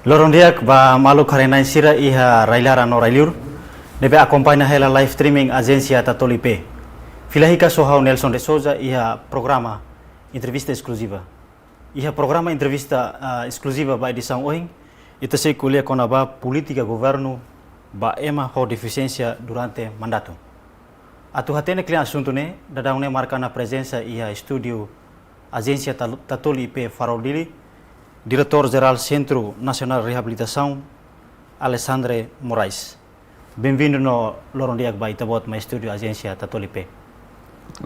Lorondiak ba malu karena sira iha railara no railiur nebe acompanha hela live streaming agência Tatolipe. Filahika sohau Nelson de Souza iha programa entrevista exclusiva. Iha programa entrevista exclusiva ba edição hoje ita se kuliah konaba política governo ba ema ho deficiência durante mandato. Atu hatene klian assunto ne dadaune marcana presença iha estúdio agência Tatolipe Farolili. Diretor-Geral Centro Nacional de Reabilitação, Alessandre Moraes. Bem-vindo no Lorondiak by Itabot, my estúdio, agência Tatolipe.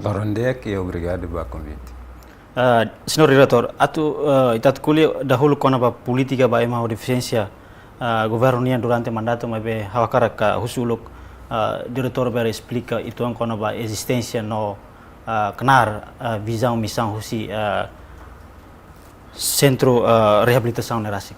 Lorondiak e obrigado pelo convite. Senhor Diretor, itat kuliah dahulu kona ba politika ba ema deficiência governo nia durante mandato mas be hawakara ka husuluk diretor ber explica itu ang kona ba existência no kenar visão missão husi Centro Reabilitação Nerasik.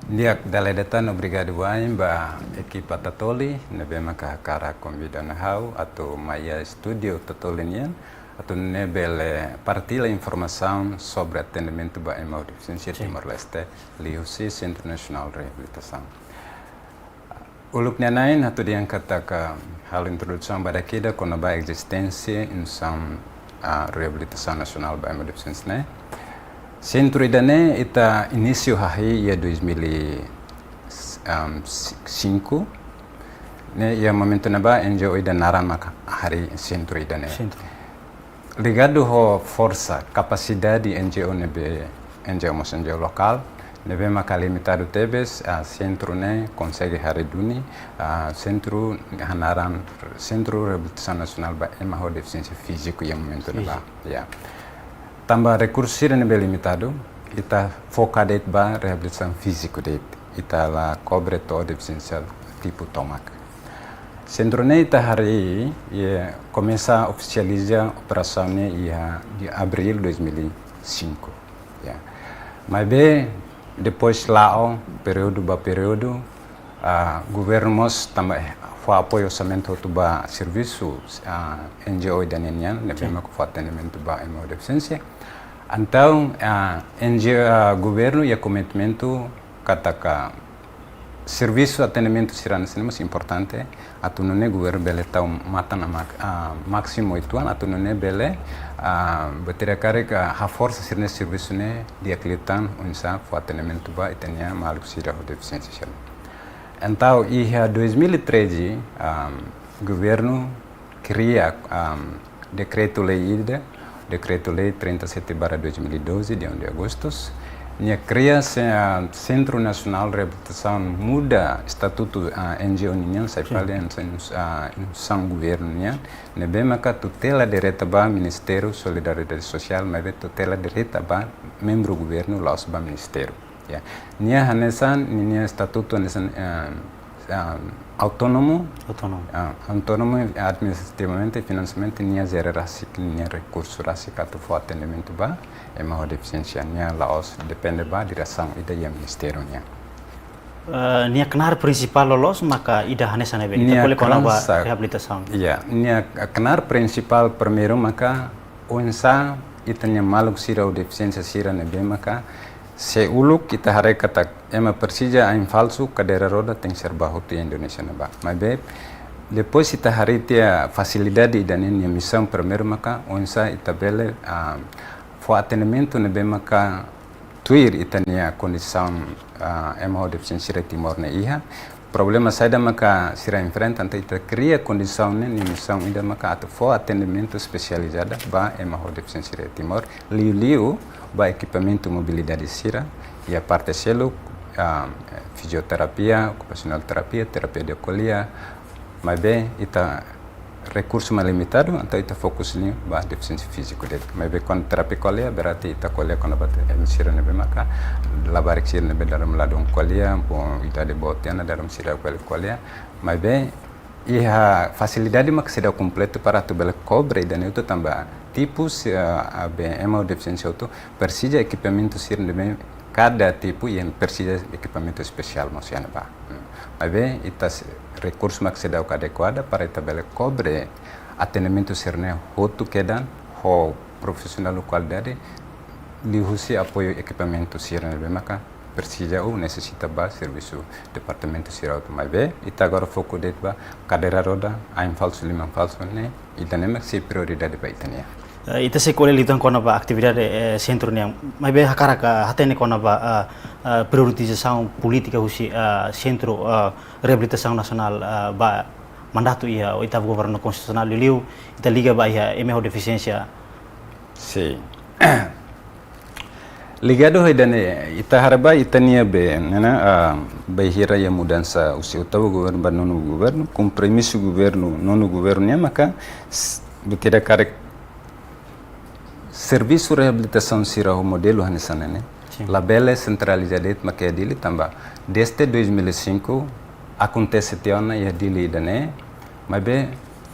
Liak daledatan obrigado bain ba equipa Tatoli nebe maka kara convida na hau atau maya studio Tatolinian atau nebele partila informação sobre atendimento ba ema deficiência Timor-Leste liusi Centro Nacional de Reabilitação. Uluknya nain atau diangkat ka hal introdução pada kita kona ba existência insam reabilitação nacional ba ema deficiência ne. Centro idane ita início hari ya 2005 ne ya momento na ba NGO ida narama hari centro idane ligado ho força capacidade NGO nebe NGO mas NGO local nebe maka limitado tebes centro ne consegue hari duni centro hanaran centro reabilitação nacional ba ema ho deficiência físico ya momento na ba ya tambah recurso nebe limitado, ita focado ba reabilitação físico det, ita la cobre todo deficiência tipo tomac. Centro ne ita hari ia começa a oficializar operação ne ia de abril 2005, ya. Mas be depois lá período governos também foi apoio orçamento do ba serviço NGO danenian nebe mak foi atendimento ba emo deficiência. Então, NGO governo e commitmento kataka serviço atendimento sirana cinema importante atunune governo bele tau mata na máximo itu atunune bele betira kareka ha força sirne serviço ne dia klitan unsa fo atendimento ba itania maluk sira deficiência. Então, em 2013, governo cria Decreto-Lei 37/2012, de 1 de agosto, cria Centro Nacional de Reabilitação, muda estatuto NGO Ninhan, sai fala em São Governo Ninhan, nebemaka tutela direta ba Ministério Solidariedade Social, mas tutela direta ba membro governo laos ba Ministério. Nia hanesan nia estatuto hanesan autônomo administrativamente financeiramente nia zero rasik nia recurso rasik atau for atendimento ba ema deficiência nia laos depende ba direção ida ya ministério nia nia kenar principal lolos maka ida hanesan ebe kita boleh kona ba reabilitação. Iya, nia kenar principal primeiro maka unsa itanya maluk sira deficiência sira nebe maka se uluk kita hari kata ema persija ain falsu cadeira roda tem serba hotu Indonesia neba. Mas depois kita hari tia facilidade dan ini missão primeiro maka onsa itabele for atendimento nebe maka tuir itania condição ema deficiência Timor ne iha problema saida maka sira enfrenta anta ita cria condição ne missão ida maka atu for atendimento especializada ba ema deficiência Timor liu ba equipamento mobilidade sira e a parte selo fisioterapia, ocupacional terapia, terapia de acolhia, mas bem ita recurso mais limitado, então ita fokus ni ba deficiência físico det. Mas bem quando terapia acolhia berarti ita acolhia quando bate sira nebe maka labarik sira nebe dalam ladung acolhia, bom ita de botiana dalam sira acolhia, mas bem iha facilidade mak sida completo para tu bela cobre dan itu tambah tipus ema deficiência itu persija equipamento sir nebe cada tipo yang persija equipamento especial mosiana ba. Mas bem itas recurso mak sida adequada para ita bela cobre atendimento sirne hotu kedan ho profissional qualidade lihusi apoio equipamento sirne nebe maka precisa ou necessita ba serviço departamento sirau tu mai be ita agora foco det ba cadeira roda ain falso limang falso ne ita nemak si prioridade ba itania Ita se kole litan kona ba atividade centro niang mai be hakara ka hatene kona ba priorização política husi centro reabilitação nacional ba mandato ia oitavo governo constitucional liu ita liga ba ia emerro deficiência. Sim. Ligado hoidane ita haraba itania be nana bahira ya mudança usi oitavo governo ba nono governo com premisso governo nono governo nia maka betida karek serviço reabilitação sira o modelo hanesanane labela centralizada makia dili tamba desde 2005 acontece tiona ya dili dane mas be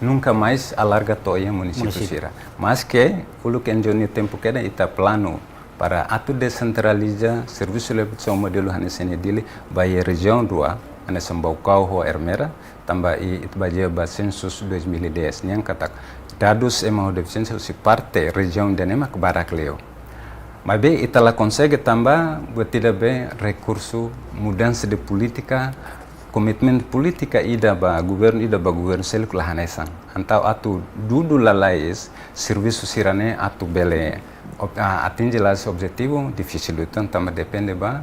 nunca mais alarga toia município sira mas que ulu kenjoni tempo keda ita plano para atu descentraliza serviço reabilitação modelo hanesane dili by região dua hanesan Baucau ho Ermera tamba it baje ba census 2010 yang katak dados emang deficiência se parte região de Nema Barak Leo. Mas bem, ela consegue também betul be recurso mudança de política, komitmen política ida ba governo seluk lahanesan. Antau atu dudu lalais serviço sirane atu bele atinge las objetivo difícil itu também depende ba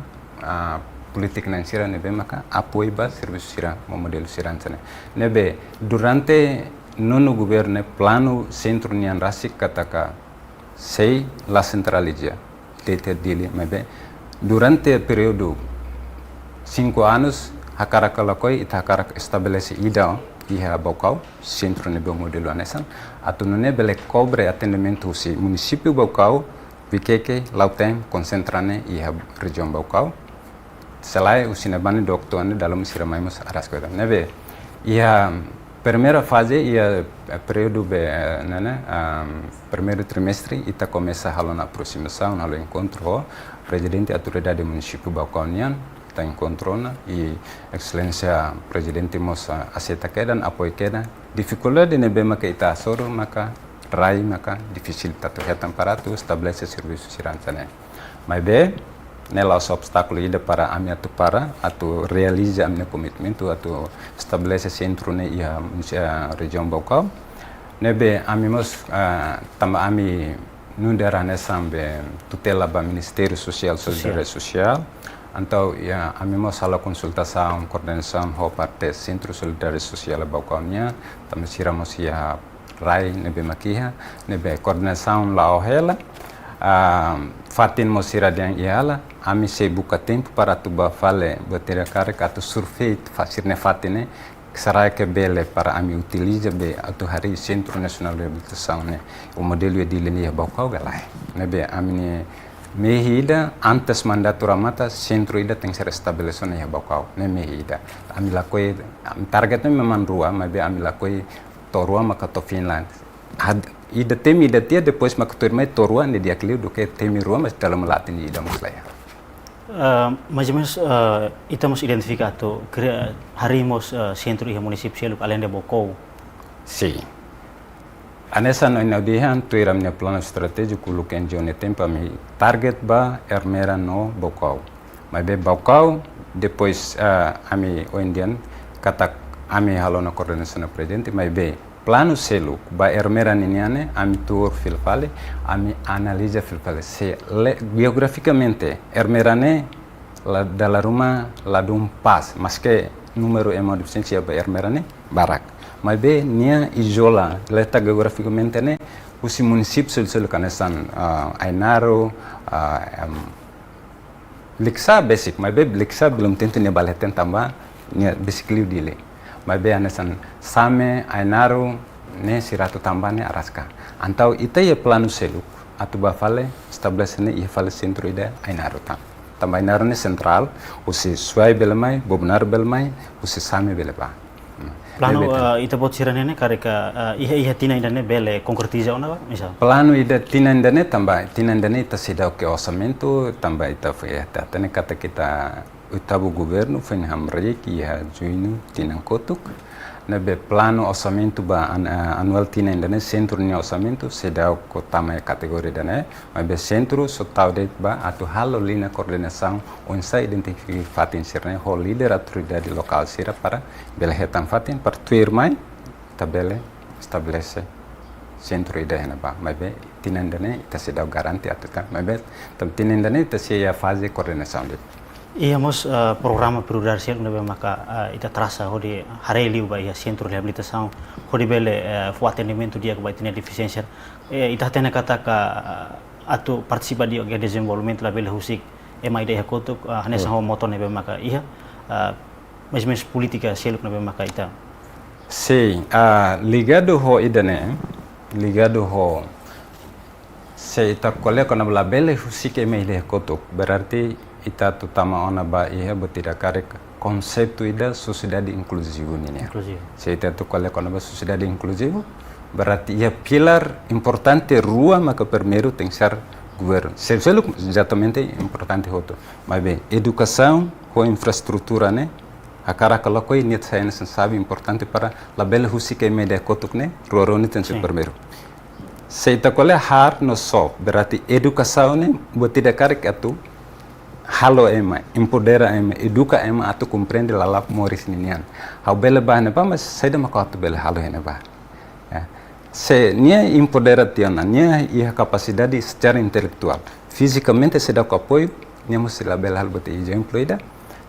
politik nan sira nebe maka apoio ba serviço sira modelo siran sana. Nebe durante nono governo plano centro nian rasik kataka sei la centralizia dete dili mebe durante período 5 anos hakaraka lakoi ita hakaraka estabelece ida iha Baucau centro nebe modelo anesan atu none bele cobre atendimento si município Baucau vikeke lautem concentrane iha região Baucau selai usinabane doktorane dalam siramaimus araskoda nebe iha primeira fase ia período primeiro trimestre ita começa a na aproximação halo encontro presidente autoridade município Baucaunian ita encontrona e excelência presidente moça aceita kedan apoio kedan dificuldade nebe maka ita soro maka rai maka difícil tatu hetan para tu estabelecer serviço siransane mas be nela os obstáculos ida para a minha para atu realiza a minha commitmento atu estabelece centro ne ia região Baucau nebe amimos tamba ami nundera nesambe tutela ba Ministério Social Solidariedade Social então ia amimos sala consultação coordenação ho parte Centro Solidariedade Social Baucaunia tamba siramos ia rai nebe makiha nebe coordenação la ohela fatin mosira yang iala ami se buka tempo para tuba fale batera karek atau survei fasirne fatine sarai ke bele para ami utiliza be atau hari Centro Nacional de Reabilitação ne o modelo de linha Baucau galai nebe ami mehida antes mandato ramata centro ida tem ser estabelecido ne Baucau ne mehida ami lakoi targetnya memang rua mas be ami lakoi torua maka to Finland ida temi ida tia depois makuturmai torua ne dia kliu do que temi rua mas dalam latin ida muslaya mais ou menos estamos identificado harimos centro e município além de Baucau. Sim. Anessa no inaudihan tu iram ne plano estratégico luken jone tempo mi target ba Ermera no Baucau. Mas be Baucau depois ami o indian katak ami halona coordenação presidente mas be plano selu ba Ermera niniane ami tour filfale ami analisa filfale se geograficamente Ermera ne dalla Roma la dum pas mas que número emo deficiência ba Ermera ne barak mas be nia isola leta geograficamente ne usi município selu kanesan Ainaro Liksa basic mas be Liksa belum tentu ne baleten tamba nia basically dile mas be anesan Same Ainaro ne siratu tambane araska antau ita ya plano seluk atu ba fale establecene ia fale centro ida Ainaro tamba Ainaro ne central usi suai belmai bobnar belmai usi Same beleba plano ita bot siranene kareka iha tina indane bele concretiza ona misal plano ida tina indane tamba tina indane ita sida ke orçamento tamba ita foi tane kata kita oitavo governo foi hamrei que ia junho tinang kotuk nebe plano orçamento ba anual tina indane centro ni orçamento sedau ko tamai kategori dane mabe centro so taudet ba atu halo lina coordenação onsa identificar fatin sirne ho líder autoridade local sira para bela hetan fatin para tuir mai tabele estabelece centro ideia na ba mabe tina indane ita sedau garanti atuka mabe tam tina indane ita sia fase coordenação de Íamos programa presidencial nebe maka ita trasa hodi hareliu ba ia centro reabilitação hodi bele fu atendimento dia ba tina deficiência ita tena kata ka atu participa dia ke desenvolvimento la bele husik ema ideia kotuk hanesa ho moto nebe maka ia mas política seluk nebe maka ita Sim, ligado ho idane ligado ho se ita kole kona bela bele husik ema ideia kotuk berarti ita tutama ona ba ia betida karek konsep ida sociedade inclusive ini. Se ita tu kole kona ba sociedade inclusive berarti ia pilar importante rua maka primeiro tem que ser governo. Selo exatamente importante hoto. Mas bem, educação com infraestrutura né. A cara colocou e net saia sabe importante para la bela husika media kotuk né. Ruaroni tem que primeiro. Se ita kole har no so berarti educação né betida karek atu halo ema, empodera ema, educa ema atu compreende la lap moris ninian. Hau bela bah neba, mas saida makatu bela halo neba. Se nia empodera tiana, nia ia capacidade secara intelectual. Fisicamente se dá com apoio, nia mesti la bela hal bete exemplo ida.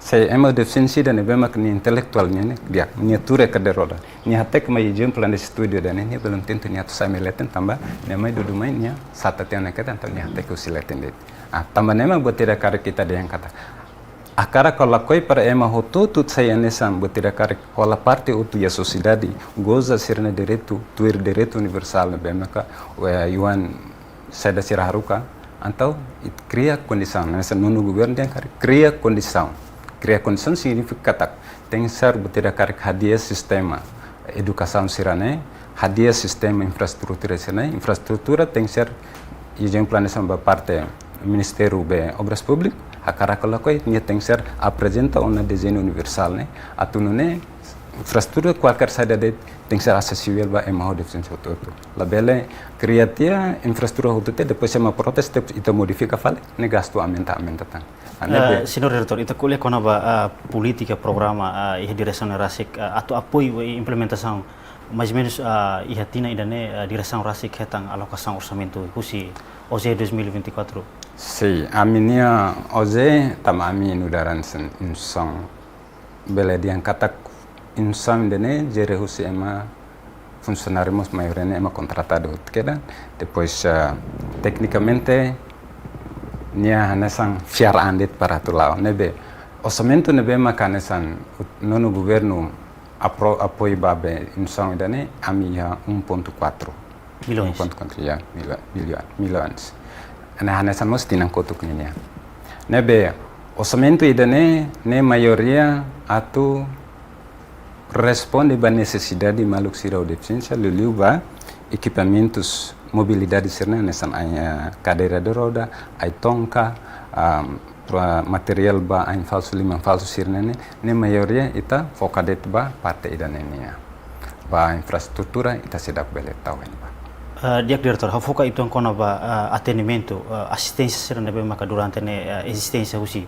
Se ema deficiência da neba mak ni intelectual nia dia, nia ture kaderoda. Nia tek mai exemplo nesse studio da nia belum tentu nia tu samileten tambah, nia mai dudu mai nia sata tiana kata antau nia tek usileten det. Tambah nema buat tidak karek kita dia yang kata. Akara kalau koi para ema hoto tut saya nesam buat tidak karek kalau parte utu ya sociedade goza sirna direito tuir direito universal bema ka yuan sada siraharuka antau it cria condição nessa nono governo dia karek cria condição significa kata tem ser buat tidak karek hadiah sistema educação sirane hadiah sistema infraestrutura tem ser exemplo nessa parte Ministério de Obras Públicas, a cara colocou tinha tem que ser apresenta uma desenho universal, né? A tu não é infraestrutura qualquer saída de tem que ser acessível para emang deficiência auto. La bela criatia infraestrutura auto depois se uma protesto itu modifica fale, ne gasto aumenta tang. Senhor Diretor, ita kuliah kona ba política programa ia direção rasik atau apoio implementação mais ou menos ia tina idane direção rasik hetang alocação orçamento husi OZE 2024. Sim, a minha OZE tama ami nudaran insang bela diang katak insang dene jere husi ema funcionários maiorene ema contratado queda depois tecnicamente nia hanesan fiar andet para tulau nebe orçamento nebe makanesan nono governo apoio babe insang dene ami ya 1.4 milhões. 1.4 milhões. Ana hanesan mesti nang kotuk niya. Nebe orçamento idane ne maioria atu responde ba necessidade maluk sirau deficiência lulu ba equipamentos mobilidade serna nesan ai cadeira de roda, ai tonka, material ba ai falso lima falso sirna ne maioria ita focadet ba parte idane niya. Ba infraestrutura ita sedap bele tawen ba. Diak Diretor, foca itu kona ba atendimento, assistência serna be maka durante ne existência husi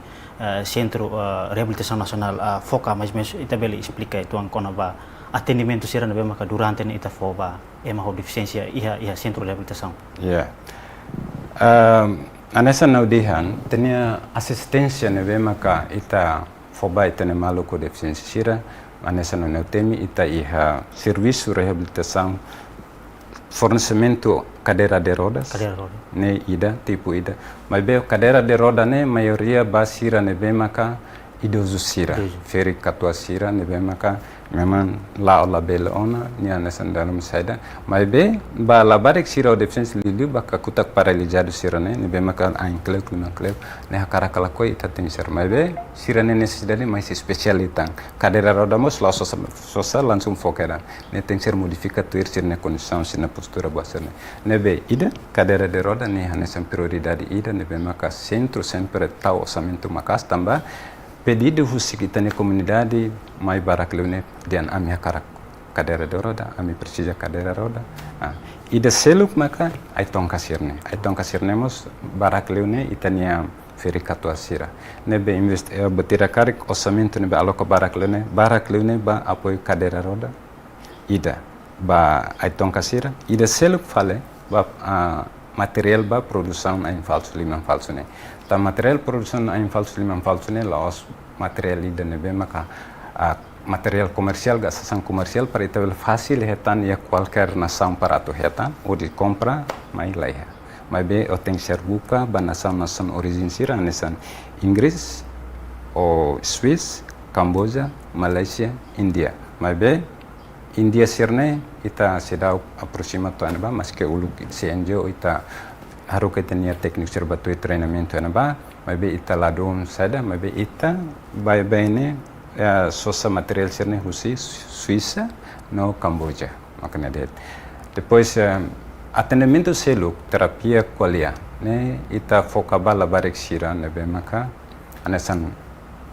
Centro Reabilitação Nacional foca mais menos ita bele explica itu kona ba atendimento serna be maka durante ne ita foba ema ho deficiência ia Centro Reabilitação. Yeah. Anessa naudihan tenia assistência ne be maka ita foba ita ne maluko deficiência sira anessa no temi ita iha serviço reabilitação fornecimento cadeira de rodas, ne ida, tipo ida. Mas bem, cadeira de roda ne maioria basira ne bemaka idoso sira, feri katua sira ne bemaka memang la bela ona ni anesan dalam saida. Mas bem, ba la barek sira o deficiência lidu baka kutak paralisado sira ne bemaka ainkleu klumankleu ne hakara kala koi ita tem sira. Mas bem, sira ne necessidade mais especialitan. Cadeira roda mos la social langsung fokeran. Ne tem ser modifica tuir sira ne condição sira postura buasa ne. Ne be ida cadeira de roda ne anesan prioridade ida ne bemaka centro sempre tau orçamento makas tambah pedido husi kita ne comunidade mai barak leune dian amia karak cadeira de roda, ami precisa cadeira roda. Ida seluk maka ai tong kasirnemos barak leune itania feri katua sira. Nebe betira karik orçamento nebe aloka barak leune ba apoio cadeira roda. Ida ba ai tong kasira, ida seluk fale ba material ba produção em falso limão falso ne. Ta material produção em falso limão falso ne laos material ida nebe maka material comercial, gastação comercial para itu fácil hetan ya qualquer nação para tu hetan ou de compra mai laiha. Mai be o tem ser buka ba nação origin sira nesan Inggris ou Swiss, Camboja, Malaysia, India. Mai be India sirne ita sedau aproximato anaba mas ke uluk CNJ ita haru ketenia teknik serbatu treinamento anaba mai be ita ladum sada mai be ita bai ne sosa material sirne husi Suíça no Camboja makanya det. Depois atendimento seluk terapia qualia ne ita focaba labarek sira nebe maka anesan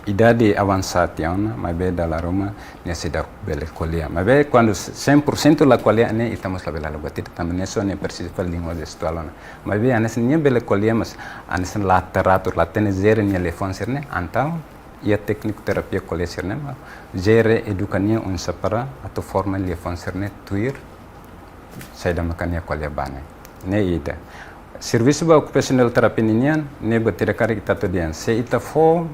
idade avançatiana mas be dalla Roma ne sida bele qualia mas be quando 100% la qualia ne estamos la bela logati tamane so ne precisa fal lingua de stualona mas be anesan ne bele qualia mas anesan lateratur latene zero ne telefon sirne antau ia teknik terapia qualia sirne zere edukania un sapara atau forma telefon sirne tuir saya makanya qualia bane ne ida serviço ba occupational therapy ninian ne betira kari kita todian se ita fo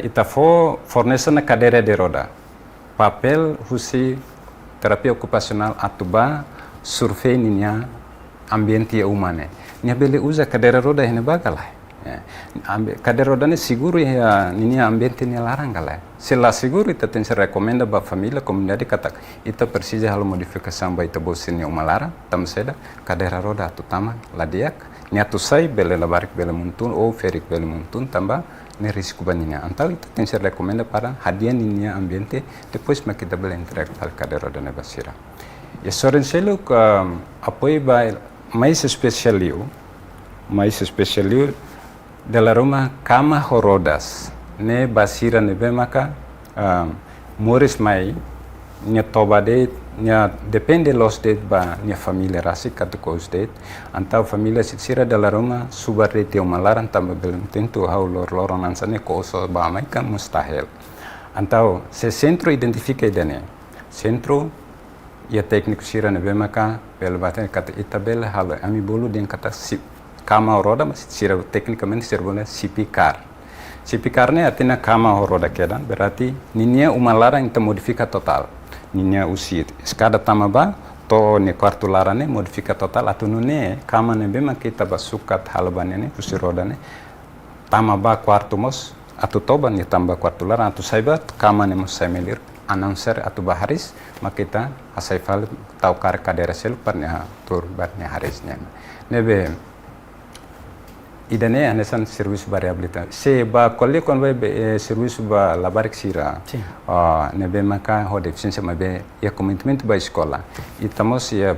ita fo fornecen cadeira de roda papel husi terapia ocupacional atuba survei ninia ambiente umane nia bele usa cadeira roda hene bagalai cadeira roda ne seguro ya ninia ambiente ne larang galai se la seguro ita tem se recomenda ba família comunidade katak ita precisa hal modificação ba ita bosini umalara tam seda cadeira roda tutama ladiak nia tu sai bele labarik bele muntun ou ferik bele muntun tamba ne risco banina antal ita tem se recomenda para hadiah ninia ambiente depois makita bele entrega al cadeira roda ne basira e soren selo apoio ba mais especialiu della Roma cama rodas ne basira ne bemaka moris mai nia tobade nia depende los det ba nia família rasi katukos det antau família sira della Roma subarrete umalaran tamba belum tentu hau lor nansane koso ba mai kan mustahil antau se centro identifica idane centro ia teknik sira ne bemaka belbate kata itabel hal ami bolu den kata cama roda mas sira tecnicamente servona CP car ne artinya cama roda kedan berarti ninia umalara yang modifica total ninia usit escada tamaba to ne quarto larane modifica total atau nune cama ne bema kita basukat halbane ne usi roda ne tamaba quarto mos atau toba ne tamba quarto lara atau saibat cama ne mos saimelir announcer atau baharis makita asaifal tau kar kadera sel parnya tur batnya harisnya nebe idane anesan serviço variabilita se ba kolle kon be serviço ba labarik sira nebe maka ho deficiência mabe ya commitment ba escola itamos ya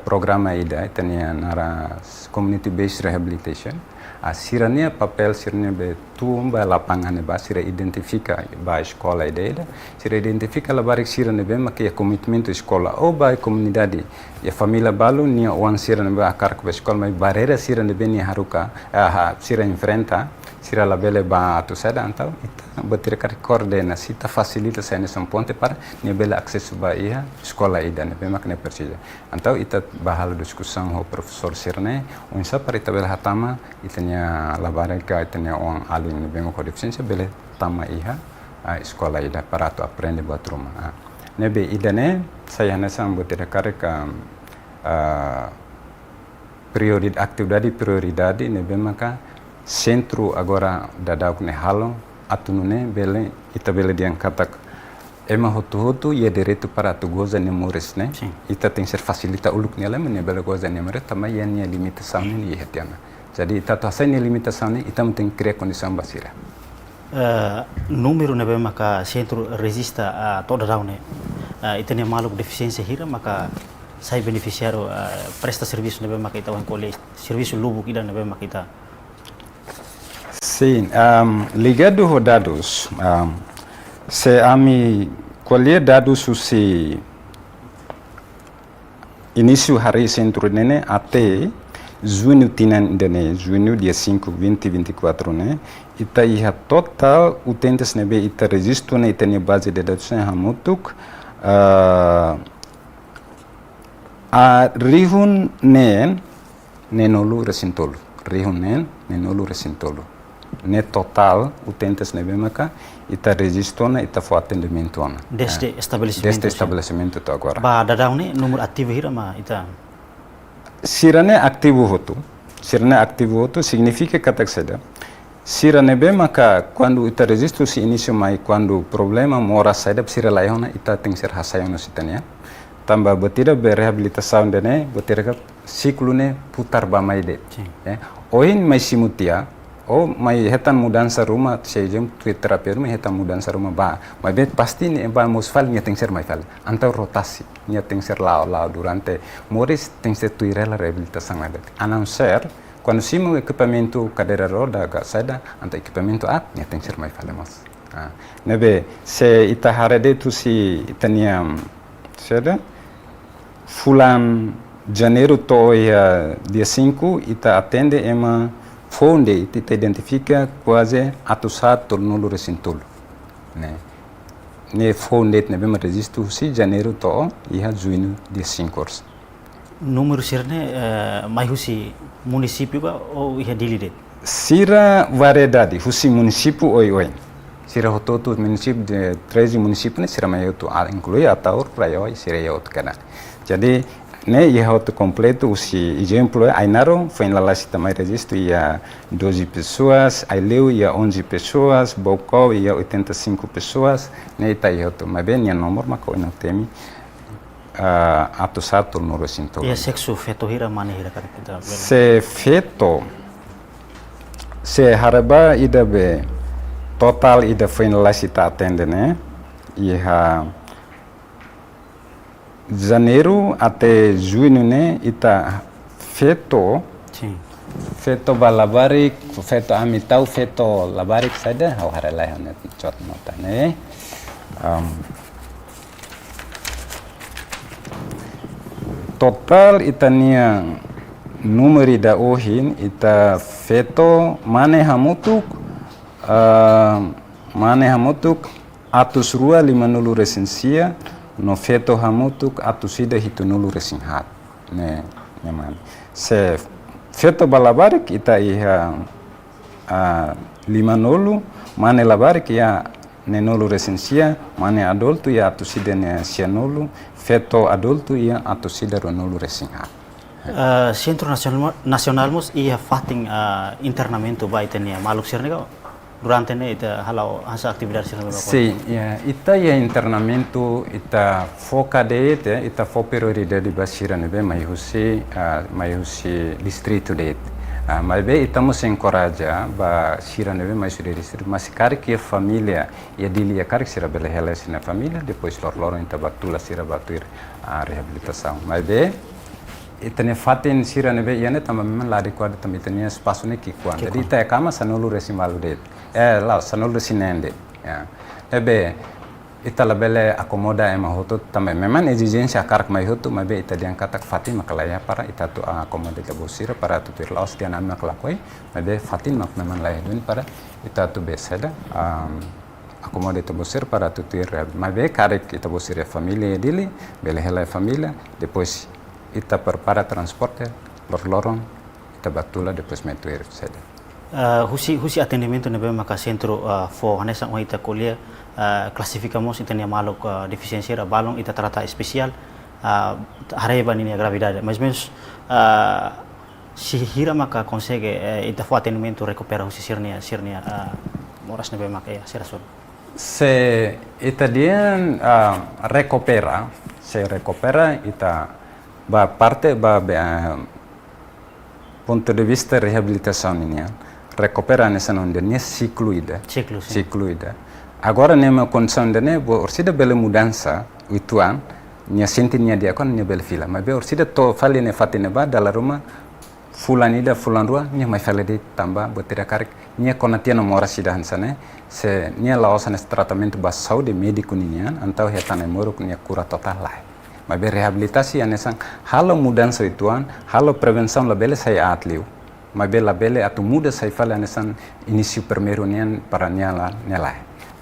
programa ida itania nara community based rehabilitation a sirania papel sirne be tumba lapangan ba sira identifica ba escola ida sira identifica labarik sira nebe maka ya commitment escola ou ba comunidade ya família balu nia wan sira nebe akar ko escola mai barreira sira nebe ni haruka sira enfrenta sira labele ba tu sada antau ita betirkar coordenasi ta facilita sa nessa ponte para nia bela accesso ba ia escola ida nebe maka ne precisa antau ita bahal discussão ho professor sirne unsa para ita bela hatama itanya labareka itanya on alin nebe maka deficiência bela tama iha escola ida para tu aprende buat rumah nebe idane saya nasam betirkar ka prioridade nebe maka centro agora dadak ne halo atunune bele ita bele diang katak ema hotu ia direito para tu goza ne mores ne ita tem ser facilita uluk ne lema ne bele goza ne mores tama ia ne limitação ne hetiana jadi ita tu asai ne limitação ne ita tem criar condição basira número ne maka centro resista a toda raune ita ne maluk deficiência hira maka sai beneficiário presta serviço ne maka ita wan kole serviço lubuk ida ne maka ita. Sim, ligado rodados, se ami colher dados susi início hari centro nene até junho tinan dene junho dia 5 2024 né ita iha total utentes nebe ita registro ne ita ne base de dados hamutuk a rihun nen nenolu resintolu rihun nen nenolu resintolu ne total utentes nebe maka ita registro na ita fo atendimento na deste estabelecimento to agora ba dadau ne nomor ativo hira ma ita sirane ativo hotu significa katak seda sirane be maka quando ita registro si início mai quando problema mora saida sira laihona ita tem ser hasayona sitania tamba batira be reabilitação dene batira ciclo ne putar ba mai de oin mai simutia o mai hetan mudança rumah sejam terapia rumah hetan mudança rumah ba mai bet pasti ne ba musfal nya tem ser mai fal antau rotasi nya tem ser lao durante moris tem ser tuirela reabilitação ada a não ser quando simu equipamento cadeira roda ga sada anta equipamento nya tem ser mai fal mas nebe se ita harade tu si itania seda fulan janeiro to dia 5 ita atende ema fonde ita identifica quase atusat nulo resintolo ne fonde ne bem registro si janeiro to iha junho dia 5 horas número sirne mai husi município ba ou iha dilide sira variedade husi município oi sira hototo município de 13 município ne sira mai to inclui ataur praio sira yot kana jadi ne ia auto completo usi exemplo Ainaro foi em lá também registro ia 12 pessoas Aileu ia 11 pessoas Bocó ia 85 pessoas ne ita ia auto mas bem ia nomor mako ina temi atusato no recinto ia sexo feto hira mane hira kada se feto se haraba ida be total ida foi em lá cita atende né ia janeiro até junho né ita feto balabarik feto amitau feto labarik saja hau haralai honet cot nota né total itania número da ohin ita feto mane hamutuk atus rua 50 resensia no feto hamutuk atusida hitunulu resinhat ne nyaman se feto balabarik ita iha 50 mane labarik ya nenolu resensia mane adulto ya atusida ne sianulu feto adulto ya atusida ronulu resinhat Centro Nacional mus ia fating internamento ba itenia maluk sirne durante ne ita halau hasa atividade sirne ba sim ita ya internamento ita foca de ita fo prioridade basira ne be mai husi distrito de mas be estamos encoraja ba sira ne be mai suri distrito mas kar que família e dilia kar que sira bele helas na família depois lor ita batula sira batuir a reabilitação mas be itane fatin sira ne be yane tama memang lari kuada tam itane espaço ne ki kuan jadi ita kama sanulu resimalu de la sanulu resinende ya ebe ita labele acomoda ema hoto tama memang exigência kark mai hoto mabe ita diang katak fatin makalaya para ita tu acomoda de bosira para tu tir laos tian anak lakoi mabe fatin mak memang laya dun para ita tu beseda acomoda ita bosir para tu tir mabe karek ita bosira família dili bele hela família depois ita prepara transporte lorloron ita batula depois metuir seda husi atendimento nebe maka centro fo hanesa o ita colher classificamos itania maluk deficiência balong ita trata especial hareba ni gravidade mas menos si hira maka consegue ita fo atendimento recupera husi sirnia moras nebe maka ya serason se ita dian recupera ita ba parte ponto de vista reabilitação ini recupera nessa onde ne ciclo ida agora nema condição de ne orsida bela mudança ituan nia sentinya dia kon nia bela fila mas be orsida to fali ne fatine ba dalla ruma fulanida fulanrua nia mai fale de tamba botira karek nia konatia no mora sida hansane se nia laosan esse tratamento ba saúde médico ninian antau hetane moruk nia cura total lah. Mas rehabilitasi anesan halo mudança ituan halo prevenção labele saya atliu. Mas labele atu muda sai fale anesan início primeiro nian para nia la nela.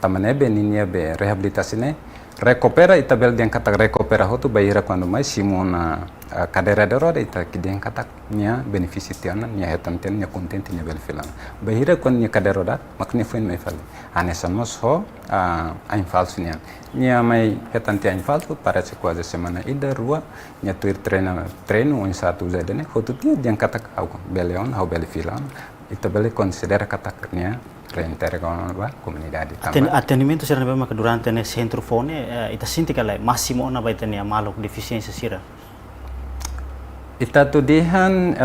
Tamanebe ninia be rehabilitasi ne recupera itabel diang kata recupera hotu bayira quando mais simona cadeira de roda ita que diang kata nia benefício tiana nia hetanten nia contente nia bel filan bayira quando nia cadeira roda makne foi mai fale anesan mos ho a falso nia mai hetanten a falso parece quase semana ida rua nia tuir treino em satu zadene hotu tia diang kata au beleon au bel filan itabel considera kata nia reintegra com a comunidade. Atendimento será mesmo que durante o centro fone ita sinti que lá máximo na vai ter malu deficiência sira. Ita tu dihan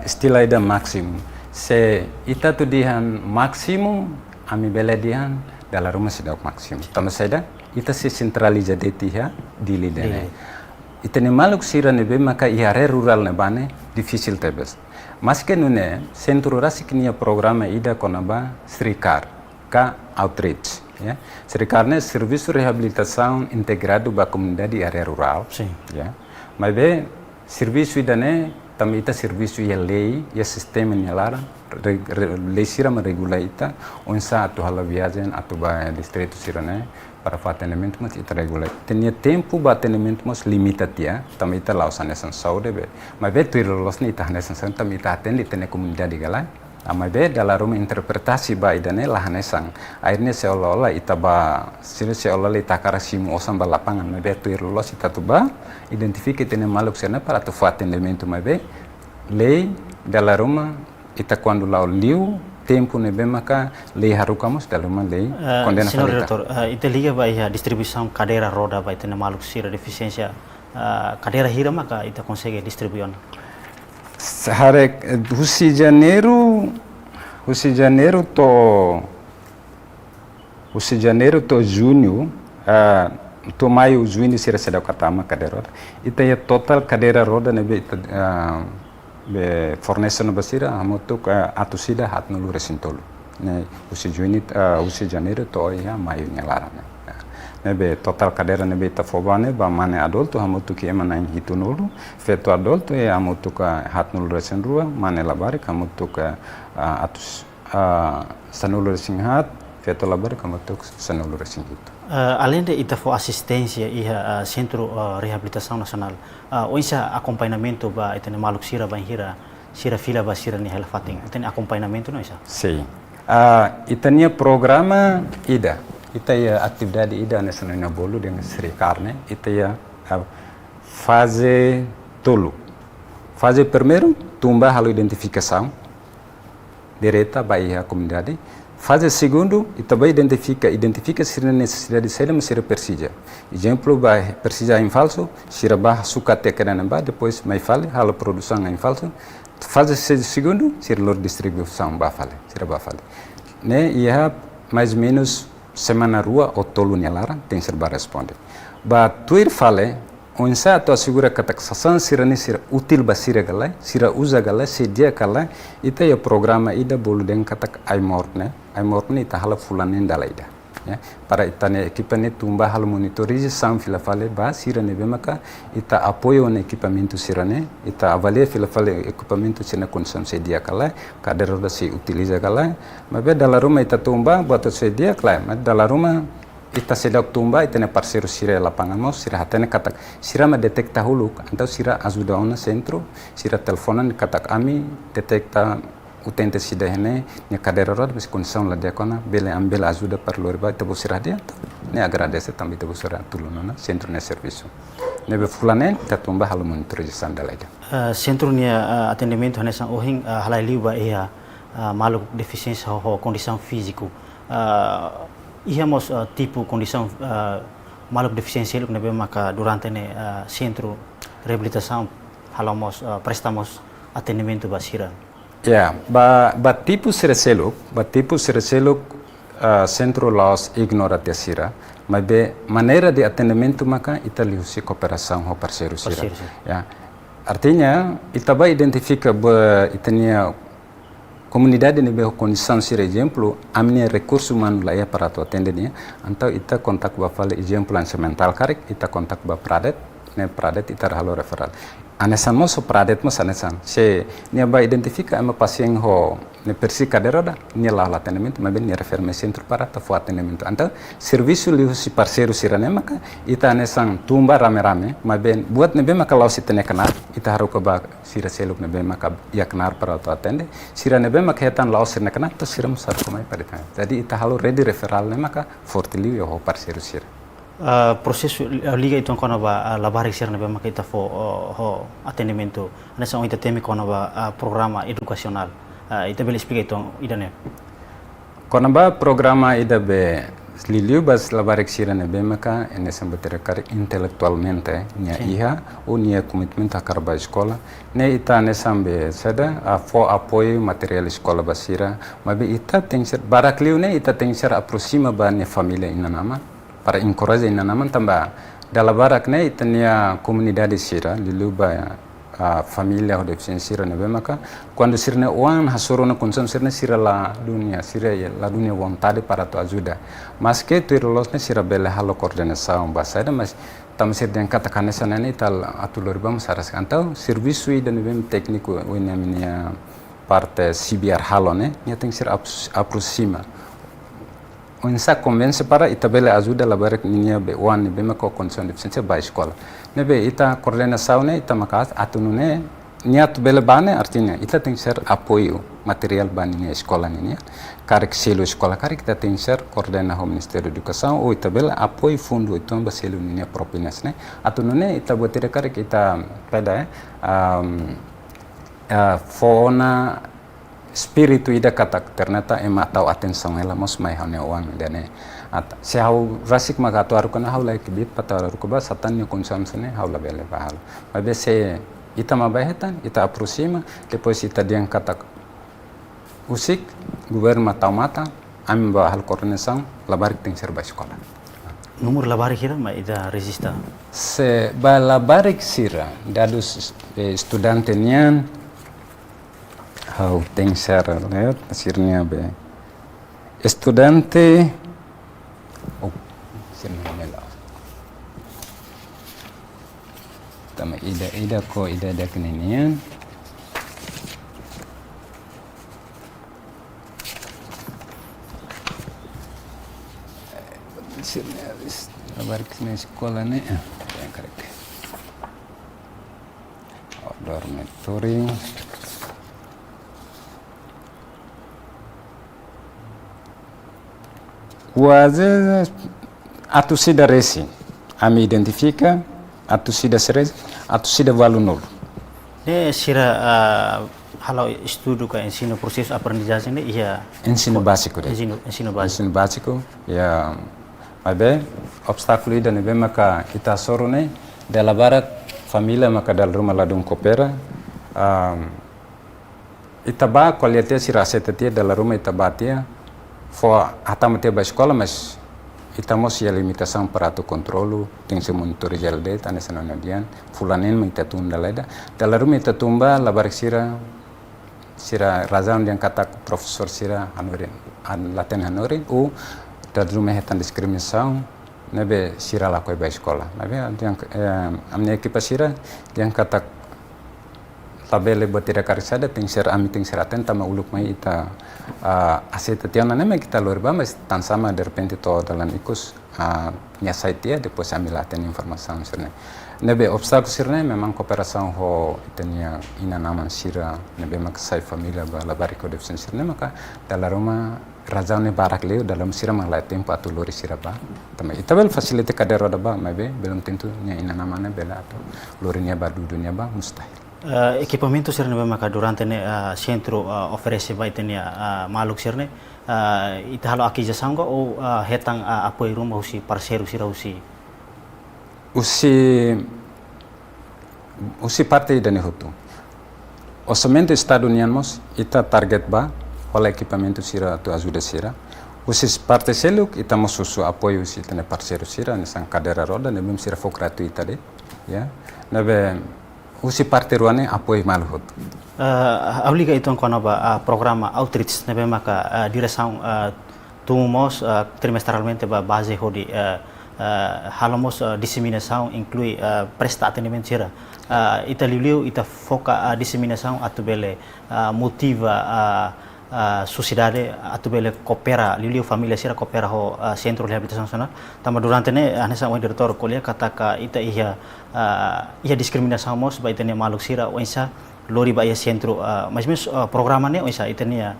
istilah ida maksimum. Se ita tu dihan maksimum ami bela dihan dalam rumah sudah maksimum. Tama saida ita se centraliza de tiha di lidene. Ita ne maluk sira ne be maka iare rural ne bane difícil tebes. Mas que nune centro rasiknia programa ida konaba Srikar ka outreach ya. Srikar ne serviço reabilitação integrado ba comunidade área rural. Sim. Ya. Mas be serviço ida ne também ita serviço ya lei ya sistema nyalara lei sira regula ita onsa atu hala viagem atu ba distrito sira ne para o atendimento mas ita regula. Tinha tempo ba atendimento mas limitatia também ita lausan nesan saúde be. Mas be tu los ni ita nesan san também ita atende tene comunidade galai. Mas be dalam rumah interpretasi ba idane lah nesan. Akhirnya seolah-olah ita ba seolah-olah ita karasimu osam ba lapangan. Mas be tu los ita tu ba identifique tene maluk sena para tu atendimento mas be lei dalam rumah ita quando lau liu tempo ne bem maka lei harukamus dalam rumah lei condena Senhor diretor, ita liga ba a distribuição cadeira roda vai ter maluk sira deficiência cadeira hira maka ita consegue distribuir. Sehari Rio de Janeiro to junho to maio junho sira sedau katama cadeira roda ita ya total cadeira roda ne be be fornece no basira amoto atu sida hat no resintolo ne usi janeiro to ya maio nyalara ne be total cadeira ne be ta fobane ba mane adulto amoto ki emana hitu nolo feto adulto e amoto ka hat no resenrua mane labari amoto ka atu sanolo resinghat feto labari amoto sanolo resinghitu. Além de ita for assistência e centro reabilitação nacional, onsa acompanhamento ba itene maluk sira ba hira sira fila ba sira ni hela fating itene acompanhamento não isa? Sim. Itania programa ida. Ita ya atividade ida nessa na bolo dengan Srikar ne. Ita ya fase tolo. Fase primeiro tumba halo identificação direta ba a comunidade. Fase segundo, ita vai identifica se a necessidade de mas se persija. Exemplo, vai persija em falso, se a suka tekena ba, depois mai fale, hala produção em falso. Fase segundo, se a distribuição ba fale, se ba fale. Ne, ia mais ou menos semana rua ou tolo nyalara, tem ser ba responde. Ba tuir fale, onsa to assegura que a taxação sira útil ba sira galai, sira usa galai, se dia galai, ita ya programa ida bolu den katak ai morne ita hala fulanen dalaida. Ya, para ita ne equipamento tumba hala monitorização fila fale ba sira ne bemaka ita apoio ne equipamento sira ne ita avalia fila fale equipamento sina condição se dia galai, kader da se utiliza galai, mas be dalam rumah ita tumba buat se dia galai, mas dalam rumah ita sedang tumba ita ne parceiro sira lapangan mos sira hatene katak sira ma detekta huluk antau sira ajuda ona centro sira telefonan katak ami detekta utente sida hene ne cadeira roda bis condição la diakona bele ambela ajuda par lorba ita sira dia ne agradece também ita sira tulunona centro ne serviço ne be fulane ita tumba halu monitorização dalaida centro ne atendimento nessa ohing halai liba ia maluk deficiência ho condição físico íamos tipo condição maluk deficiência ele nebe maka durante ne centro reabilitação halamos prestamos atendimento basira. Ya, ba tipo serceluk centro laos ignora sira, mas be maneira de atendimento maka italiusi cooperação ho parceiro sira. Ya. Artinya, itaba identifica ba itania comunidade nebe condição ser exemplo, amne recurso humano lá é para tu atender dia, então ita kontak ba fale exemplo mental karek, ita kontak ba pradet, ne pradet ita halo referral. Anesan mo so pradet mo sanesan, se ne ba identifica ama pasien ho ne persi kaderoda, ne la atendimento, mas bem ne refer me centro para ta fo atendimento. Então, serviço li si parceiro sirane maka ita anesan tumba rame-rame, mas bem buat ne bem maka lau si tene kanar, ita haru ko ba sira seluk ne bem maka ya kanar para tu atende, sira ne bem maka hetan lau sirne kanar to sira mo sar komai parita. Jadi ita halo ready referral ne maka fortili yo ho parceiro sira. Proses liga itu kono ba labarik sirne be maka ita fo ho atendimento anesan ita temi kono ba programa educasional. Ita beli explica itu idane. Kono ba programa ida be liliu bas labarik sirane be maka ene sambatera kar intelektualmente nia iha o nia commitment akar ba escola ne ita ne sambe sada a fo apoio material escola basira mabe ita tengser barakliu ne ita tengser aproxima ba ne família inanama para encorajar inanama tamba dala barak ne ita nia comunidade sira liliu ba família de deficiência ne be maka quando sirne wan hasoro na consum sirne sira la dunia vontade para tu ajuda mas que tu irlos ne sira bele halo coordenação basada mas tam sir den kata kanesa ne tal atulor bam saras kantau serviço e de bem técnico o minha parte CBR halo ne nya tem sir aproxima Unsa convence para itabele ajuda labarak ninia be wan be mako condição de deficiência ba escola nebe ita coordenação ne ita makas atunune niat bele bane artinya ita tem ser apoio material baninya escola ninia karek selo escola karek ita tem ser coordena ho Ministério da Educação ou ita bele apoio fundo itu ba selo ninia propinas ne atunune ita botire karek ita pada fona spiritu ida katak ternyata ema tau atenção ela mos mai hane wan dane at se hau rasik maga to aru kana hau lai kibit pata aru ko ba satanya consumption hau la bele bahal mabe se ita mabahetan ita aproxima depois ita diang katak usik governo tau mata am ba hal coordenação labarik ting serba sekolah Numur labarik kira ma ida resista se ba labarik sira dadus estudante nian how tem ser leer sirnya be estudante sirnya mela tama ida ko ida daknenian sirnya labarik na sekolah ne yang correct dormitory a torcida resi, a me identifica, a torcida serese, a torcida vale nulo. Ne sira halau estudo ka ensino proses aprendizagem ne ia Ensino básico deh. ensino básico. Ensino básico, ya, abe obstáculo ida nebe maka ita soro ne, dela barat família maka dal rumah ladung kopera, ita ba kualitas sira setetia dala rumah ita batia, até meter a escola, mas estamos a limitação para o controle, tem que se monitorizar de tá nessa não adianta, fulanin me tatunda leda, dalam rumah tatumba labar sira razão yang kata professor sira hanorin, laten hanorin, ou dalam rumah hetan diskriminação, nebe sira lakoi ba escola, nebe yang amne ekipa sira yang kata labele batira karisada tem ser ami tem ser atenta ma uluk mai ita aceita tiana nema kita luar ba mas tan sama de repente to dalam ikus nya site depois ami laten informação sirne nebe obstáculo sirne memang cooperação ho itania ina naman sira nebe mak sai família ba labariko de sirne maka dalam rumah razão ne barak leu dalam sira malai tempo atu lori sira ba também itabel facilite kadero da ba mabe belum tentu nya ina namane bela atau lorinya ba dudunya ba mustahil. Equipamento sirne maka durante ne centro oferece vai tenia maluk sirne ita halo aki jasango ou hetang apoio rumah usi parceiro sira usi parte da nehutu orçamento estadunidense ita target ba oleh equipamento sira tu ajuda sira usi parte seluk ita mosusu apoio usi tene parceiro sira ne sang cadeira roda ne mem sira fo gratuita de ya nebe usi parte ruane apoio maluhut. Auliga itu kono ba programa outreach nebe maka direção tumos trimestralmente ba base hodi halamos disseminação inclui presta atendimento sira ita liu ita foca disseminação atubele motiva sociedade atubele coopera liu família sira coopera ho centro reabilitação nasional tama durante ne anesa o diretor kolia kataka ita ia diskriminação mos ba itene maluk sira oinsa lori ba ia centro mas programa ne oinsa itene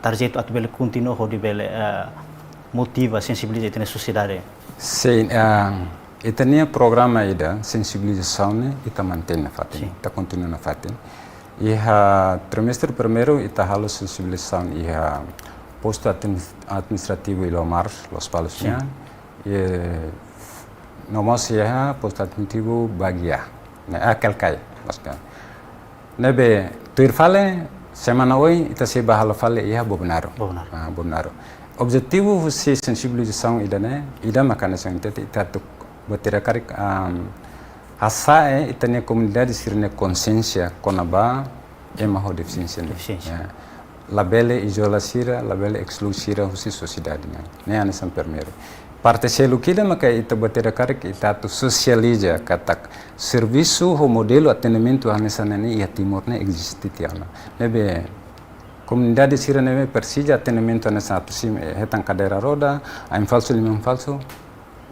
target atubele continuo ho dibele motiva sensibiliza itene sociedade. Sim, itania programa ida sensibilização né ita mantém na fatin, ita continua na fatin. Iha trimestre primeiro ita halo sensibilização iha posto administrativo ilo Mars Los Palos nya. Nomos iha posto administrativo Bagia. Né aquel cai, maksudnya. Nebe tuir fale semana oi ita se bahalo fale iha Bobnaro. Bobnaro. Objetivo você sensibilização ida makana sangtete itatu bertirarik asa itania comunidade sirne consciência konaba emaho deficiência labele isolasira labele exclusira husi sociedade ne anasan primeiro parte selu kida maka ita bertirarik itatu socializa katak serviço ho modelo atendimento anasanani ia timorne existe tiana nebe comunidade sira neve persija atendimento nessa sim hetan cadeira roda am falso limam falso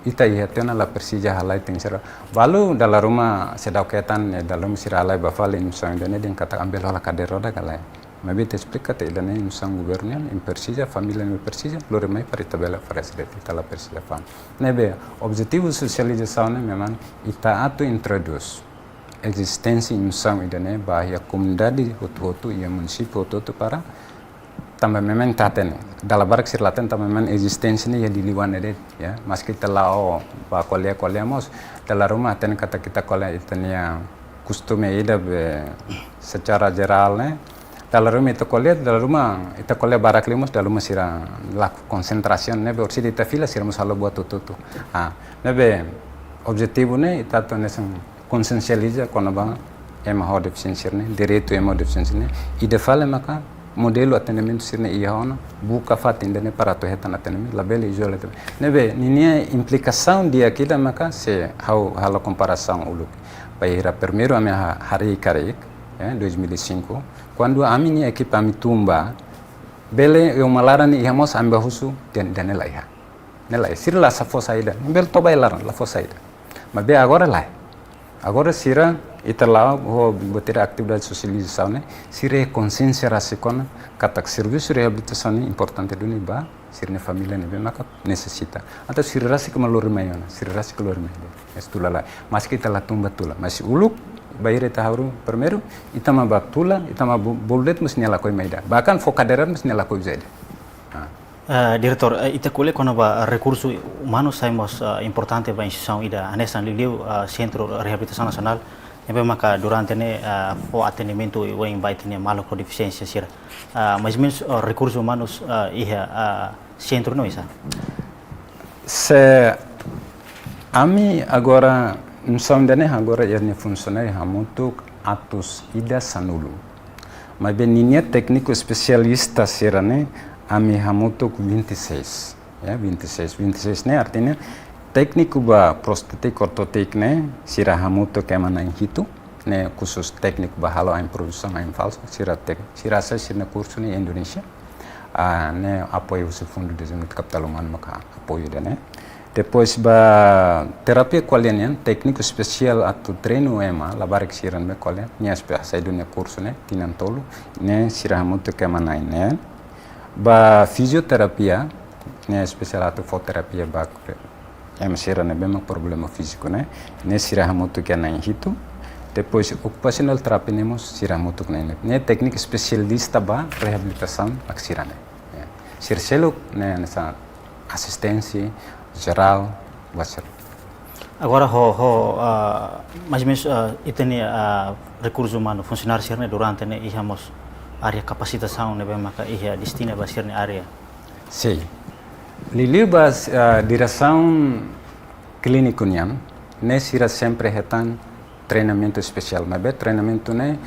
ita ihatena la persija halai ting sira balu dalam rumah sedau ketan dalam sira halai bafal in sang dene den kata ambil la cadeira roda kalai mabe te explica te dane in sang governian in persija família in persija lore mai para tabela presidente ita la persija fam nebe objetivo socialização ne memang ita atu introduce existência em missão idane bahia comunidade hotu ia município hotu para também memang taten dalam barak sirlaten também memang existência ni ia diliwan ede ya mas kita lao ba kolia mos dalam rumah ten kata kita kolia itania costume ida secara general ne dalam rumah itu kolia dalam rumah itu kolia barak limos dalam rumah sira laku konsentrasi nebe orsi di tafila sira musalo buat tutu nebe objetivo ne ita to nesang consciencializa quando ba emaho deficiência ne direito emaho deficiência ne ida fala maka modelo atendimento sirne ia ona buka fatin dene para to hetan atendimento labele isola nebe ninia implicação dia kida maka se halo comparação uluk paira primeiro a minha hari karek 2005 quando a minha equipe a mitumba bele eu malara ni ihamos amba husu dan nela iha nela sirla sa fosaida bel to bailar la fosaida mabe agora sira italau ho botira atividade socialização né sira consciência rasikona katak serviço reabilitação importante do niba sirne família ne maka necessita atau sira rasik malur mayona sira rasik malur mayo estulala mas kita la tumba tula mas uluk bayre tahuru primeiro itama batula itama boldet musnya la koi maida bahkan fokaderan musnya la koi zaida Diretor, ita kule kono ba recurso humano saimos importante ba instituição ida anesan liu Centro Reabilitação Nacional nebe maka durante ne o atendimento o invite ne malo com deficiência sira mas menos recursos humanos iha centro não isa se ami agora não dene agora ele funcionário muito atos ida sanulu mas beninia técnico especialista sira ne ami hamutuk 26 ya 26 ne artinya teknik ba prostetik ortotik ne sira hamutuk kemana hitu ne khusus teknik ba halo am produção am falso sira sa sirna curso ne Indonesia ne apoio o fundo de desenvolvimento capital humano maka apoio ne depois ba terapia qualian técnico especial atu treino ema labarik siran me qualian nya spesial dunia curso ne tinantolo ne sira hamutuk kemana ne ba fisioterapia ne especial atu fototerapia ba sira ne bema problema físico ne sira hamutu que na hitu depois occupational therapy nemos sira hamutu ne técnica especialista ba reabilitação axira ne sirseluk ne nessa assistência geral wasir agora mais menos itene recursos humanos funcionar sirne durante ne ihamos área capacitação ne bema ka ia destina ba sirne área sim Lilibas direção clínico niam ne sira sempre hetan treinamento especial, mas treinamento né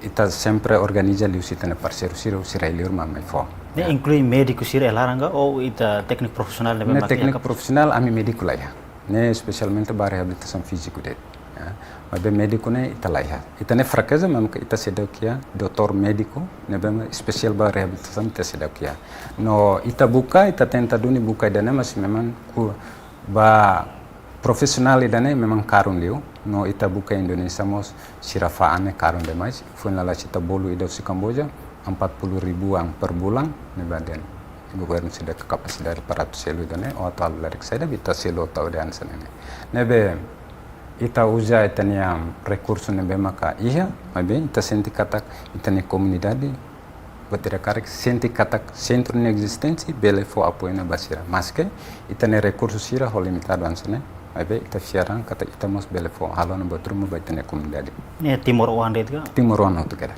ita sempre organiza liu sitana parceiro sirai liur mamai fo. Ne inclui médico sira laranga ou ita técnico profissional ne Ne técnico profissional ami médico lá. Ne especialmente para reabilitação física dele. Mas médico né ita lá. Ita ne fraqueza mesmo que ita sedau kia doutor médico ne bem especial para reabilitação ita sedau kia. No ita buka ita tenta duni buka dana mas memang ku ba profissional idane memang karun liu. No ita buka Indonesia mos sirafaan karun demais. Foi na lá cita bolu idau si Kamboja 40.000 ang per bulan ne badan. Governo sudah ke kapasitas 400 selu idane o atau larik saya bita selu tau dan sanene. Nebe ita usa itania recurso nebe maka iya, mabe ita senti katak itania comunidade batera karek senti katak centro de existência bele fo apoio basira. Mas que itania recurso sira ho limitado ansane. Mabe ita fiaran kata ita mos bele fo halo na batrumo baitania comunidade. Ne Timor Wande ka? Timor Wande tu kira.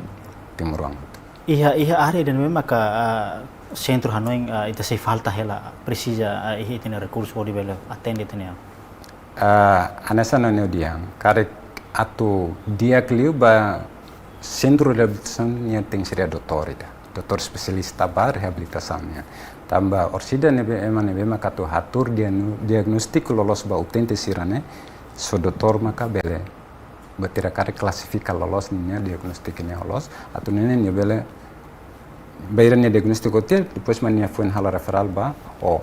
Timor Wande. Iha área dan memang ka centro Hanoi ita se falta hela precisa iha itena recurso di bele atende tenia. Anessa não é dia, cara atu dia clio ba centro de reabilitação nya tem seria doutor especialista bar reabilitação nya. Tamba orsida nebe maka tu hatur diagnostik lolos ba utente sirane so doutor maka bele batira kare klasifika lolos nya diagnostik nya lolos atu nene nya bele bayarnya diagnostik hotel depois mania foi hala referral ba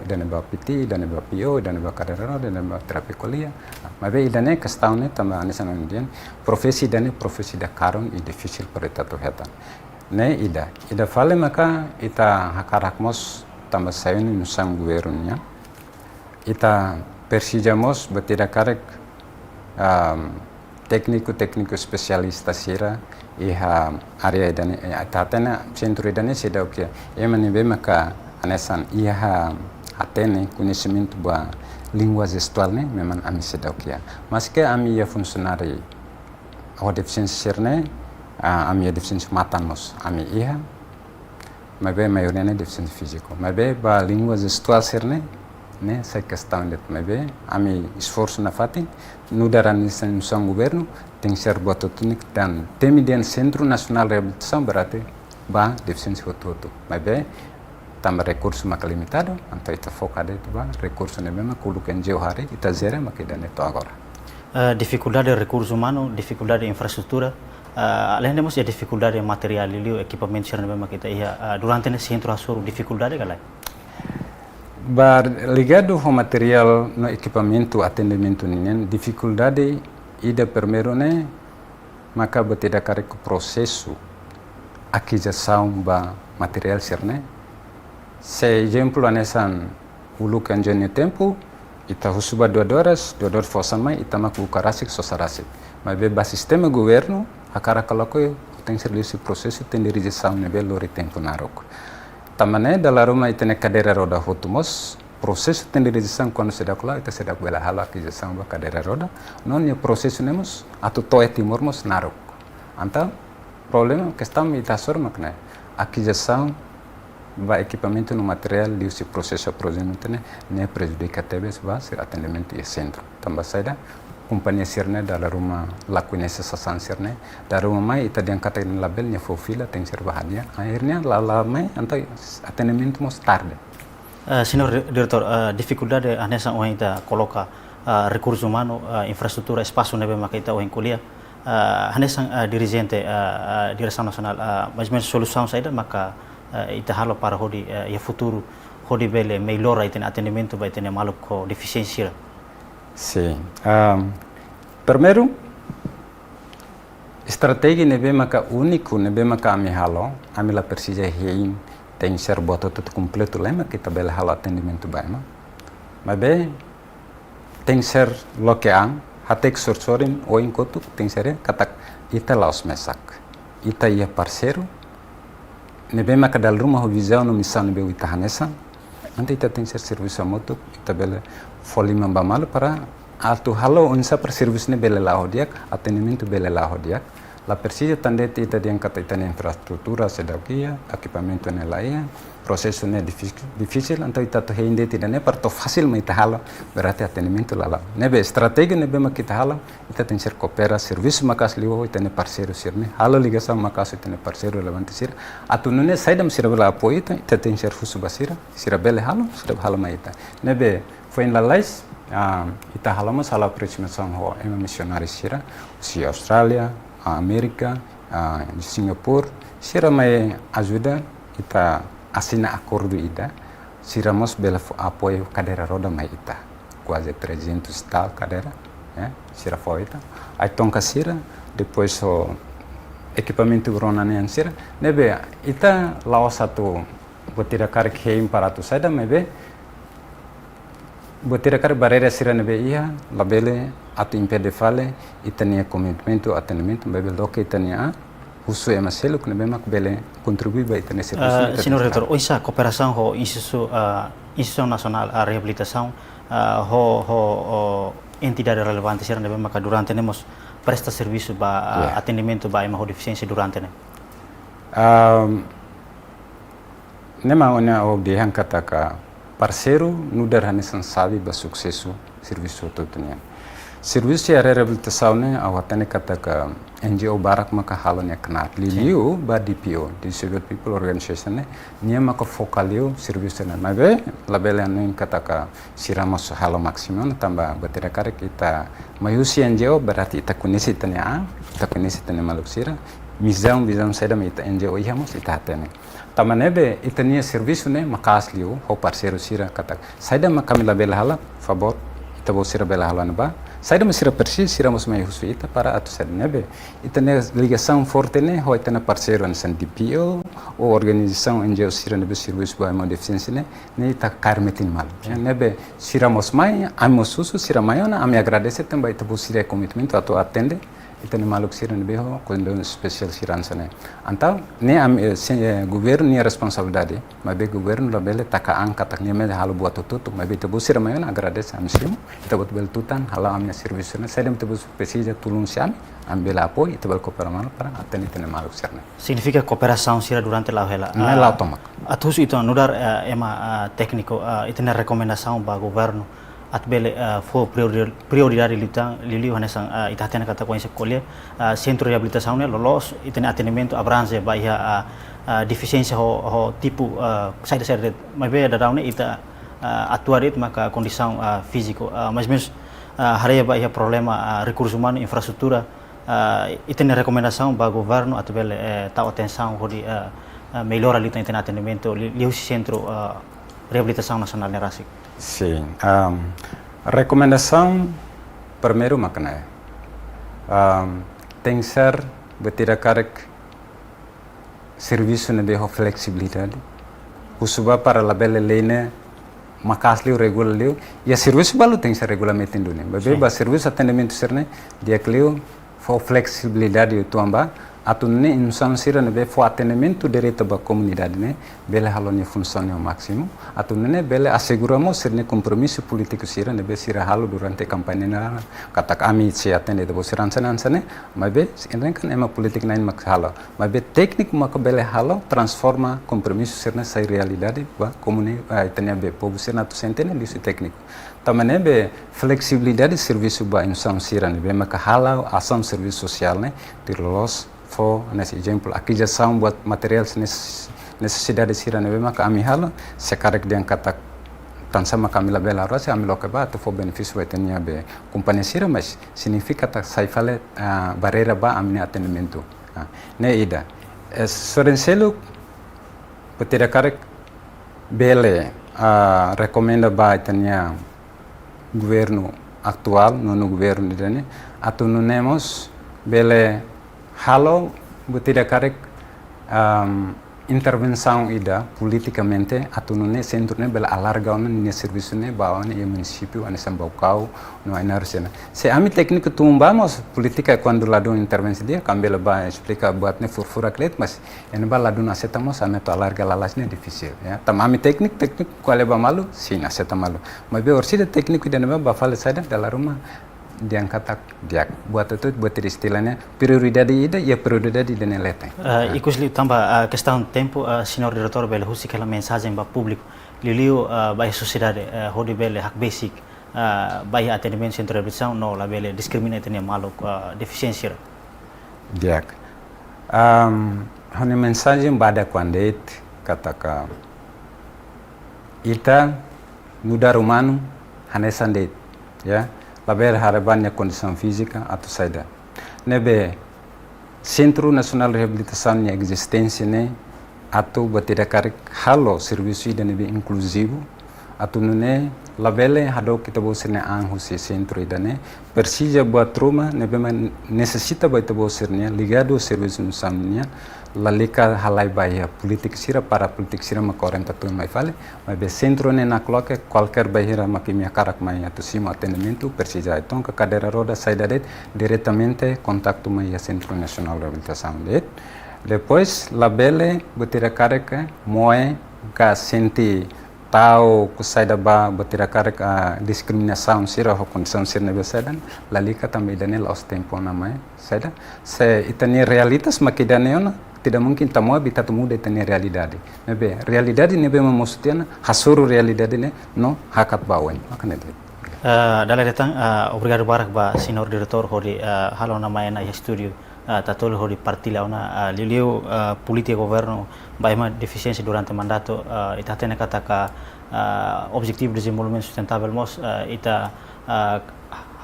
dane ba PT dane ba PO dane ba karera dane ba terapi kuliah mas be dane kastaune tamba anesan indian profesi dane profesi da karon e difícil para ita tu heta ne ida fale maka ita hakarakmos tamba sayun nusang governonya ita persijamos batira karek técnico especialista sira iha area dane tatena centro dane sedau kia emani be maka anesan iha atene conhecimento ba língua gestual ne memang ami sedau kia mas que ami ya funcionari o deficiência sirne ami ya deficiência matanos ami iha mas be maioria ne deficiência físico mas be ba língua gestual sirne né sai questão de mebe ami esforço na fatin no daran sen governo tem ser boto tunik dan temidian Centro Nacional de Reabilitação berarti ba deficiência foto mebe tambah recurso maka limitado anto ita focada itu ba recurso ne mema kulu kan jauh hari ita zera maka dan itu agora dificuldade de recurso humano dificuldade de infraestrutura além de ya dificuldade de material e equipamento sirne mema kita ia durante ne centro asur dificuldade galai ligado ao material no equipamento atendimento ninen dificuldade ida primeiro né maka batida karek processo aquisição ba material sirne se exemplo anesan ulu kanjane tempo ita husuba 2 horas forsan mai ita mak bukarasik sosarasik mas ba sistema governo akara kalako tem serviço processo tem dirigição nível lori tempo narok tamane dalam rumah itu ne cadeira roda hotumos processo tem dirigição quando se dá lá itu se dá bela hala aquisição ba cadeira roda non ya processo nemos atu toe timormos narok anta problema que estamos itasor makna aquisição ba equipamento no material de esse processo procedimento ne prejudica tebes ba ser atendimento e centro tambah saida companhia sirne dalam rumah lakuin sasaran sirne dalam rumah mai ita diangkatin labelnya fofila tem ser bahagia akhirnya lalame antai atendimento mos tarde senhor diretor dificuldade anessa o ita coloca recurso humano infraestrutura espaço nebe maka ita o kuliah anessa dirigente direção nacional mas solução saida maka ita halo para hodi ya futuro hodi bele melhora ita atendimento ba ita maluco com deficiência. Sim. Primeiro, strategi nebe maka único nebe maka ami halo, ami la precisa hein tem ser boto tudo completo lema kita bela halo atendimento baima. Mas be tem ser lokeang hatek sorsorin o inkotu tem ser katak ita laos mesak. Ita ia parceiro nebe maka dal rumah visão no missão nebe ita hanesa. Nanti ita tem ser serviço moto ita bela foli membamal para alto halo unsa per service ne bele laho diak atendimento bele laho diak La persija tandete ita dia kata ita infraestrutura sedakia, equipamento ne laia, processo ne difícil, então ita to hende tidak ne parto fácil ma ita hala, berarti atendimento lala. Nebe strategi nebe ma kita hala, ita tem ser coopera serviço makas liwo ita ne parceiro sirne, hala ligação makas ita ne parceiro levante sir, atu nune saidam sirabela apoio ita tem ser fusu basira, sirabele halo, sirab hala ma ita. Nebe foi em lalais, ita halamos hala aproximação ho ema missionário sira, si Austrália, a América, de Singapura, sira mai ajuda ita assina acordo ida, siramos bela apoio cadeira roda mai ita, quase 300 tal cadeira, sira foi ita, aí tonka sira, depois o equipamento gronanen sira, nebe ita lao satu botira karik heim para tu saida mebe botira kar barreira sira nebe ia labele atu impede fale itania commitmento atendimento bebe loke itania usu ema selo que nebe mak bele contribui ba itania serviço. Senhor Reitor, hoje a cooperação ho instituição nacional a reabilitação ho entidade relevante sira nebe mak durante nemos presta serviço ba atendimento ba ema ho deficiência durante ne. Nema ona o de kata ka parceiro no darhanisan sabe ba sucesso serviço totonia. Serviço a reabilitação ne awatane kata ka NGO barak maka halo ne knat liliu ba DPO Disabled People Organization ne nia maka fokalio serviço ne mabe labele ne kata ka siramos halo maximum tamba batera kare kita mayusi NGO berarti ita kunisi tania ita kunisi tania maluk sira visão saída me ita NGO ihamos ita hatene tamanebe itania serviço ne makas liu ho parceiro sira kata saída makamila bela hala favor ita bo sira bela hala ba saída me sira persi sira mos mai husu ita para atu saída nebe itania ligação forte ne ho itana parceiro an san DPO ou organização NGO sira nebe serviço ba mo deficiência ne ita karmetin mal nebe sira mos mai amos husu sira maiona ami agradece também ita bo sira commitment atu atende itani maluk sira ne beho quando special sirança ne então ne governo ne responsabilidade mas be governo la bele taka angka tak ne me halo buat tutu mas be tebu sira mayona agradece am sim ita buat bel tutan hala amnya serviço ne sedem tebu precisa tulung siam ambela apoio ita bel cooperação para atene itani maluk sira ne significa cooperação sira durante la hela não é lá automac atus itu nudar ema técnico itana recomendação ba governo at bele fo prioridade liliu hanesang itatena kata ko sekolah centro reabilitação ne lolos itene atendimento abrange ba ia deficiência ho tipo saída mas be da ne ita atuarit maka condição físico mas mesmo haria ba ia problema recursos humanos infraestrutura itene recomendação ba governo at bele ta atenção ho di melhora ali itene atendimento liu centro reabilitação nacional nerasik. Sim. Recomendação, primeiro, makna tem que ser bertirakarek serviço ne beho flexibilidade. Usuba para label lene makasliu regulaliu. Ya serviço balu tem que ser regulamento indone. Bebe ba serviço atendimento serne dia kliu fo flexibilidade itu amba atunne insan sira ne be fo atendimento direito ba comunidade ne bele halonye funcione ao máximo atunne bele asseguramos serne compromisso político sira ne be sira halo durante campanha na katak ami se atende de bosirança nansane mabe enrenkan ema politik nain mak halo mabe teknik mak bele halo transforma compromisso sirne sai realidade ba comunidade itania be povo sirna tu sentene lisu técnico tamane be flexibilidade serviço ba insan sira ne be mak halo ação serviço social ne tirlos fo nesse exemplo aquisição buat material necessidade sira ne be mak ami halo sekarek dia kata tansama kami labela rosa ami lokeba tu fo benefício vai tenia be companhia sira mas significa ta sai fale barreira ba amne atendimento ne ida sorenselo potera karek bele recomenda ba tenia governo atual no governo dene atununemos bele halo potera karek intervenção ida politicamente atunune centro ne bela alarga ona ne serviço ne ba ona e município ane sambaucau no energia se ami técnico tumbamos política quando lá do intervenção dia cambela ba explica buat ne furfura klet mas ene ba lá do acetamos ame to alarga lalas ne difícil ya tamami técnico qual é ba malu sim aceta malu mas be orsida técnico ida ne ba fala saida da rumah diangkat dia buat itu buat istilahnya prioridade ida ya prioridade dene lete. Ikus li tambah questão tempo senhor diretor bele husi aquela mensagem para público liu baik sociedade hodi bele hak basic baik atendimento centro de reabilitação no la bele discriminate ne malu deficiência. Dia. Hone mensagem bada quandet kataka ita nudar humano hanesandet ya laber harabannya condição física atau saida nebe Centro Nacional de Reabilitação nya existência ne atau batidakarik halo serviço ida nebe inclusivo atau nune labele hado kita bosirne husi centro ida ne persija buat rumah nebe necessita baita bosirne ligado serviço nusamnya lalika halai baia politik sira para politik sira makorenta tu mai fale mas be centro ne nakloke qualquer baira makimia karak mai atu simo atendimento persija então que cadeira roda saída det diretamente contacto mai Centro Nacional de Reabilitação det depois labele botira kareka moe ga senti tau ku saída ba botira kareka diskriminação sira ho condição sira ne besadan lalika também danel os tempo na mai saída se itani realitas makidaneona tidak mungkin tamu habitat muda tanya realidade. Nebe realidade nebe maksudnya hasuru realidade ne no hakat bawen. Makanya itu. Dalam datang obrigado barak ba senhor diretor hodi halo nama na studio tatol hodi partila ona liu politika governo baima deficiência durante mandato ita tena kataka objetivo de desenvolvimento sustentável mos ita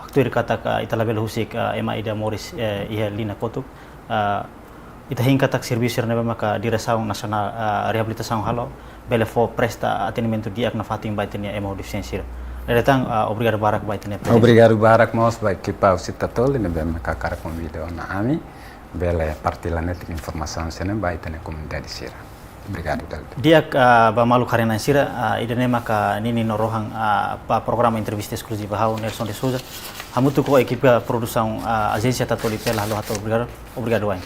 aktuir kataka ita label husik ema ida moris ia lina kotuk ita hingkatak serviço na maka direção nasional reabilitação halo bele fo presta atendimento diak na fating baitenia emo deficiência datang obrigado barak baitenia obrigado barak mos baik kipau sitatol ne bem ka kara com video na ami bele partilanet informação sene baitenia comunidade sira obrigado dal diak ba malu karena sira idene maka nini norohang pa programa entrevista exclusiva hau Nelson de Souza hamutu ko equipe produção agência Tatolipe halo hato obrigado wain